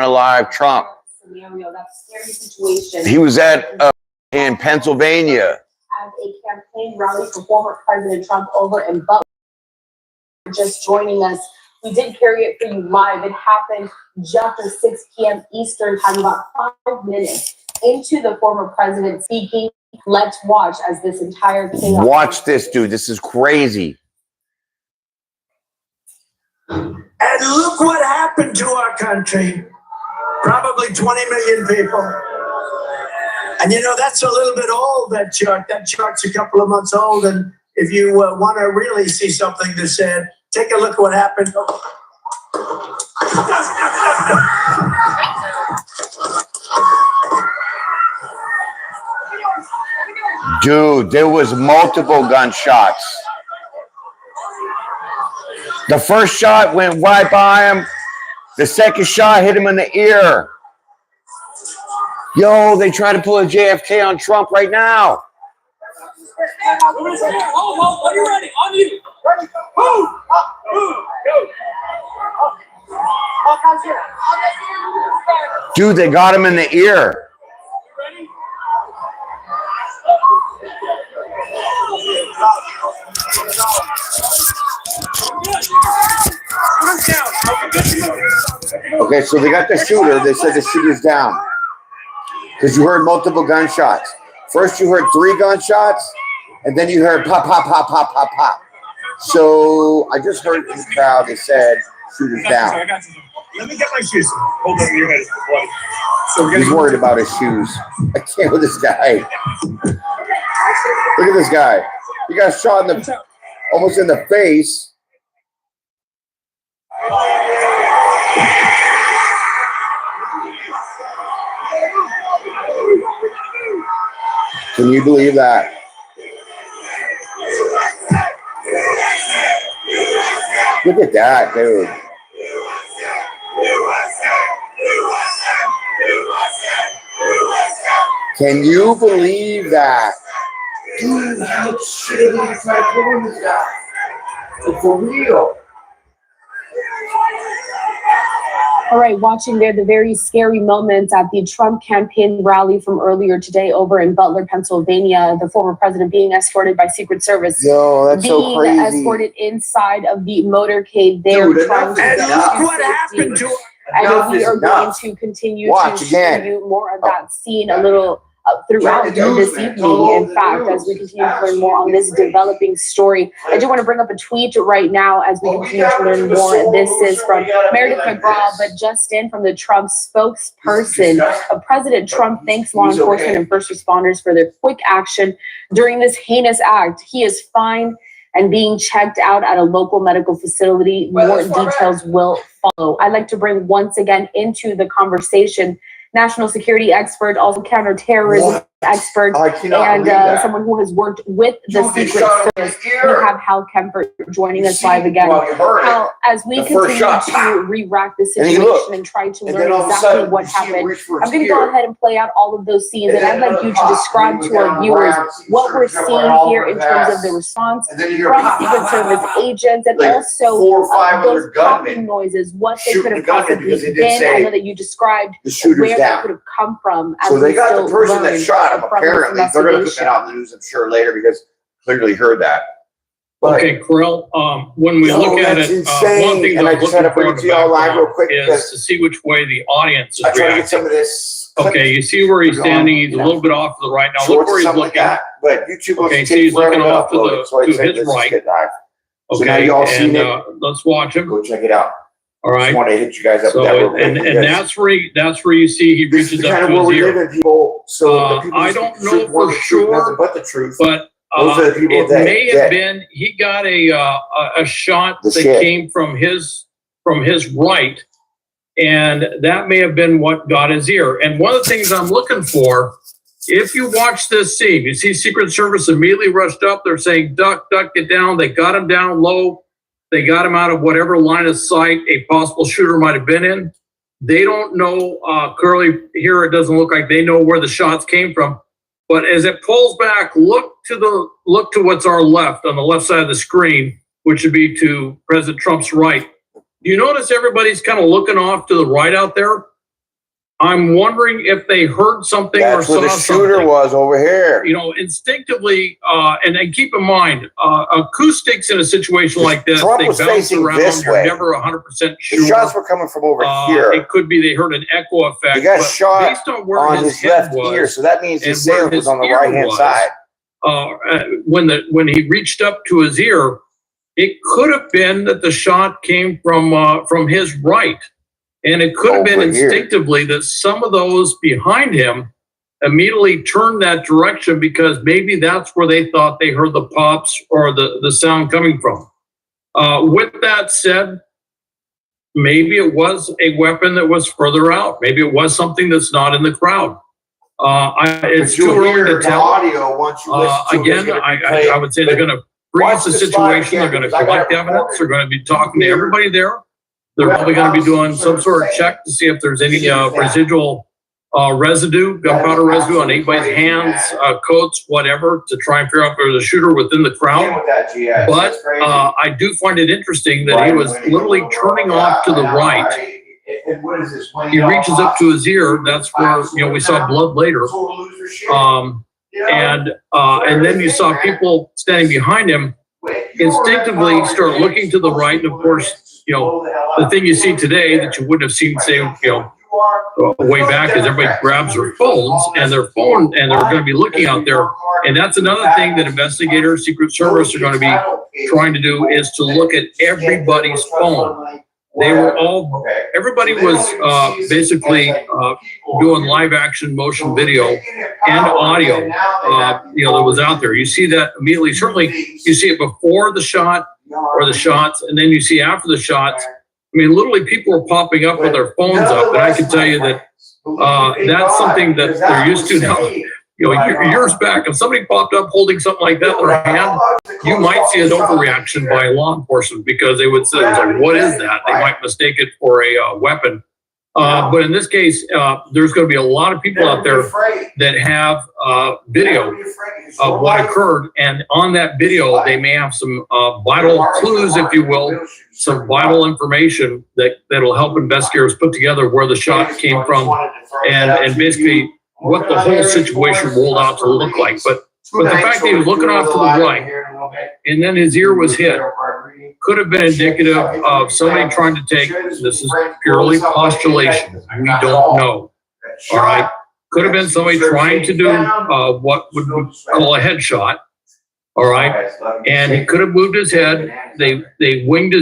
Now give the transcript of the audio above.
UnAlive Trump. Scenario, that scary situation. He was at in Pennsylvania. As a campaign rally for former President Trump over in Butler. Just joining us. We did carry it for you live. It happened just after 6 p.m. Eastern time, about 5 minutes into the former president speaking. Let's watch as this entire chaos. Watch this, dude. This is crazy. And look what happened to our country. Probably 20 million people. And you know, that's a little bit old, that chart. That chart's a couple of months old. And if you want to really see something that's said, take a look at what happened. Dude, there was multiple gunshots. The first shot went right by him. The second shot hit him in the ear. Yo, they try to pull a JFK on Trump right now. Are you ready? On you. Ready. Move. Dude, they got him in the ear. Ready? Okay, so they got the shooter. They said the shooter's down. Because you heard multiple gunshots. First you heard 3 gunshots, and then you heard pop, pop, pop, pop, pop, pop. So I just heard in the crowd they said shooter's down. Let me get my shoes. Hold on your head. So he's worried about his shoes. I can't with this guy. Look at this guy. He got shot in the almost in the face. Can you believe that? Look at that, dude. Can you believe that? Dude, how shitty is that doing this guy? For real. All right, watching there the very scary moments at the Trump campaign rally from earlier today over in Butler, Pennsylvania. The former president being escorted by Secret Service. Yo, that's so crazy. Being escorted inside of the motorcade there. Dude, trying to And get look to what safety. happened to And we are going to continue to show you more of that scene a little throughout this evening. In fact, as we continue to learn more on this developing story, I do want to bring up a tweet right now as we continue to learn more. This is from Meredith McGraw, but just in from the Trump spokesperson. President Trump thanks law enforcement and first responders for their quick action during this heinous act. He is fine and being checked out at a local medical facility. More details will follow. I'd like to bring once again into the conversation national security expert, also counterterrorism expert, and someone who has worked with the Secret Service. We have Hal Kemper joining us live again. Hal, as we continue to re-rack the situation and try to learn exactly what happened, I'm going to go ahead and play out all of those scenes, and I'd like you to describe to our viewers what we're seeing here in terms of the response from Secret Service agents, and also those popping noises, what they could have possibly been. I know that you described where that could have come from. So they got the person that shot him. Apparently, they're going to put that out in the news, I'm sure, later, because clearly heard that. But, okay, Corell, when we look at it, one thing and I just had to bring it to y'all live real quick is to see which way the audience is I try to get reacting. some of this. Okay, you see where he's standing. He's a little bit off to the right now. Look where he's looking. But YouTube okay, so he's looking off to his right. Okay, and let's watch him. Go check it out. All right. I just want to hit you guys up with that real quick, and that's where you see he reaches up to his ear. People, so I don't know for sure, but the truth. But it may have been he got a shot that came from his right, and that may have been what got his ear. And one of the things I'm looking for, if you watch this scene, you see Secret Service immediately rushed up. They're saying, duck, duck, get down. They got him down low. They got him out of whatever line of sight a possible shooter might have been in. They don't know, clearly here it doesn't look like they know where the shots came from. But as it pulls back, look to what's our left, on the left side of the screen, which would be to President Trump's right. You notice everybody's kind of looking off to the right out there? I'm wondering if they heard something or That's saw where the shooter something. was over here. You know, instinctively, and keep in mind, acoustics in a situation like this, Trump they was bounce facing around. this You're way. never 100% sure. The shots were coming from over here. It could be they heard an echo effect. He got but shot based on where on his his head left was, ear, so that means the and where assailant was his on the ear right-hand was, side. when he reached up to his ear, it could have been that the shot came from his right. And it could have been instinctively that some of those behind him immediately turned that direction because maybe that's where they thought they heard the pops or the sound coming from. With that said, maybe it was a weapon that was further out. Maybe it was something that's not in the crowd. It's too early to tell. Audio once you listen to again, I would say they're going to freeze the situation. They're going to collect evidence. They're going to be talking to everybody there. They're probably going to be doing some sort of check to see if there's any residual residue, gunpowder residue on anybody's hands, coats, whatever, to try and figure out if there's a shooter within the crowd. But I do find it interesting that he was literally turning off to the right. He reaches up to his ear. That's where we saw blood later. And then you saw people standing behind him instinctively start looking to the right. And of course, the thing you see today that you wouldn't have seen, say, way back is everybody grabs their phones and they're going to be looking out there. And that's another thing that investigators, Secret Service are going to be trying to do is to look at everybody's phone. They were everybody was basically doing live action motion video and audio, that was out there. You see that immediately. Certainly you see it before the shot or the shots, and then you see after the shots. I mean, literally people are popping up with their phones up, and I can tell you that that's something that they're used to now. Years back, if somebody popped up holding something like that in their hand, you might see an overreaction by law enforcement because they would say, like, what is that? They might mistake it for a weapon. But in this case, there's going to be a lot of people out there that have video of what occurred. And on that video, they may have some vital clues, if you will, some vital information that'll help investigators put together where the shot came from and basically what the whole situation rolled out to look like. But the fact that he was looking off to the right and then his ear was hit could have been indicative of somebody trying to take, this is purely postulation, we don't know, all right? Could have been somebody trying to do what would call a headshot, all right? And he could have moved his head, they winged his